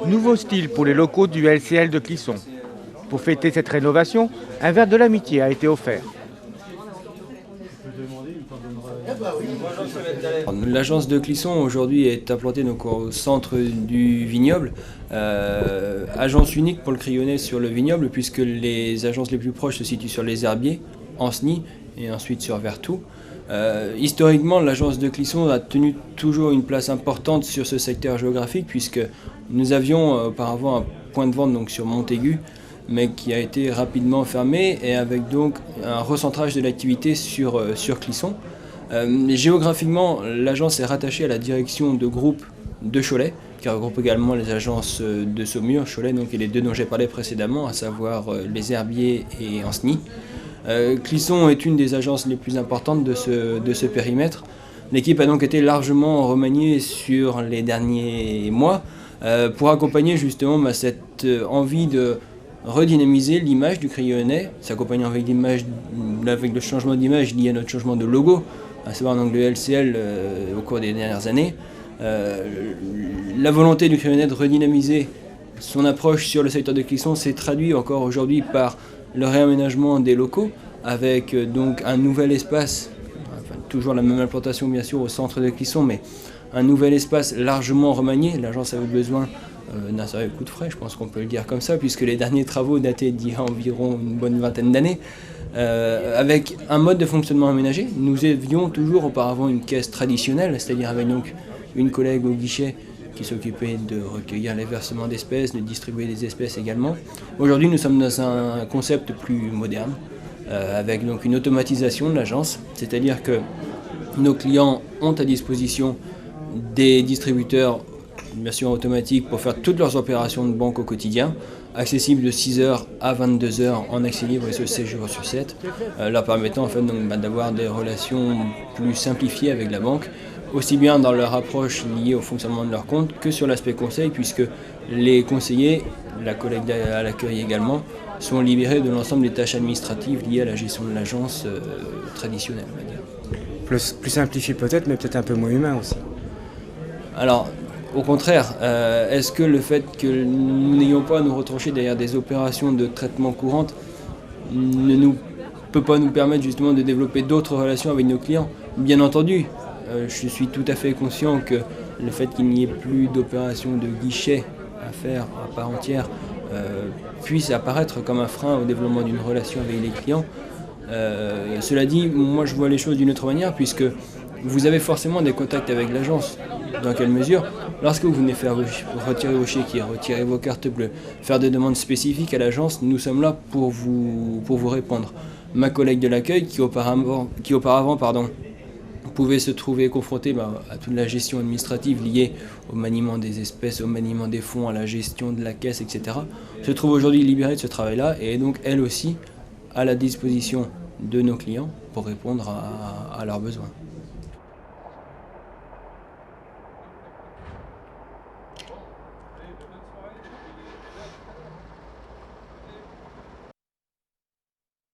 Nouveau style pour les locaux du LCL de Clisson. Pour fêter cette rénovation, un verre de l'amitié a été offert. L'agence de Clisson aujourd'hui est implantée donc au centre du vignoble, agence unique pour le crayonnet sur le vignoble puisque les agences les plus proches se situent sur les Herbiers, Ancenis et ensuite sur Vertou. Historiquement, l'agence de Clisson a tenu toujours une place importante sur ce secteur géographique puisque nous avions auparavant un point de vente donc sur Montaigu, mais qui a été rapidement fermé et avec donc un recentrage de l'activité sur Clisson. Géographiquement, l'agence est rattachée à la direction de groupe de Cholet, qui regroupe également les agences de Saumur, Cholet donc, et les deux dont j'ai parlé précédemment, à savoir les Herbiers et Ancenis. Clisson est une des agences les plus importantes de ce périmètre. L'équipe a donc été largement remaniée sur les derniers mois pour accompagner justement cette envie de redynamiser l'image du crayonnet, s'accompagnant avec le changement d'image lié à notre changement de logo, à savoir donc le LCL au cours des dernières années. La volonté du crayonnet de redynamiser son approche sur le secteur de Clisson s'est traduit encore aujourd'hui par le réaménagement des locaux avec donc un nouvel espace, enfin, toujours la même implantation bien sûr au centre de Clisson, mais un nouvel espace largement remanié. L'agence avait besoin d'un sérieux coup de frais, je pense qu'on peut le dire comme ça, puisque les derniers travaux dataient d'il y a environ une bonne vingtaine d'années, avec un mode de fonctionnement aménagé. Nous avions toujours auparavant une caisse traditionnelle, c'est-à-dire avec donc une collègue au guichet qui s'occupait de recueillir les versements d'espèces, de distribuer des espèces également. Aujourd'hui, nous sommes dans un concept plus moderne, avec donc une automatisation de l'agence, c'est-à-dire que nos clients ont à disposition des distributeurs bien sûr automatiques pour faire toutes leurs opérations de banque au quotidien, accessibles de 6h à 22h en accès libre et ce 7 jours sur 7, leur permettant en fait, d'avoir des relations plus simplifiées avec la banque, aussi bien dans leur approche liée au fonctionnement de leur compte que sur l'aspect conseil, puisque les conseillers, la collègue à l'accueil également, sont libérés de l'ensemble des tâches administratives liées à la gestion de l'agence traditionnelle, on va dire. Plus simplifié peut-être, mais peut-être un peu moins humain aussi. Alors, au contraire, est-ce que le fait que nous n'ayons pas à nous retrancher derrière des opérations de traitement courantes ne peut pas nous permettre justement de développer d'autres relations avec nos clients? Bien entendu, je suis tout à fait conscient que le fait qu'il n'y ait plus d'opérations de guichet à faire à part entière puisse apparaître comme un frein au développement d'une relation avec les clients. Cela dit, moi je vois les choses d'une autre manière puisque vous avez forcément des contacts avec l'agence. Dans quelle mesure? Lorsque vous venez faire retirer vos chéquiers, retirer vos cartes bleues, faire des demandes spécifiques à l'agence, nous sommes là pour vous répondre. Ma collègue de l'accueil, qui auparavant pouvait se trouver confrontée à toute la gestion administrative liée au maniement des espèces, au maniement des fonds, à la gestion de la caisse, etc., se trouve aujourd'hui libérée de ce travail-là et est donc elle aussi à la disposition de nos clients pour répondre à leurs besoins.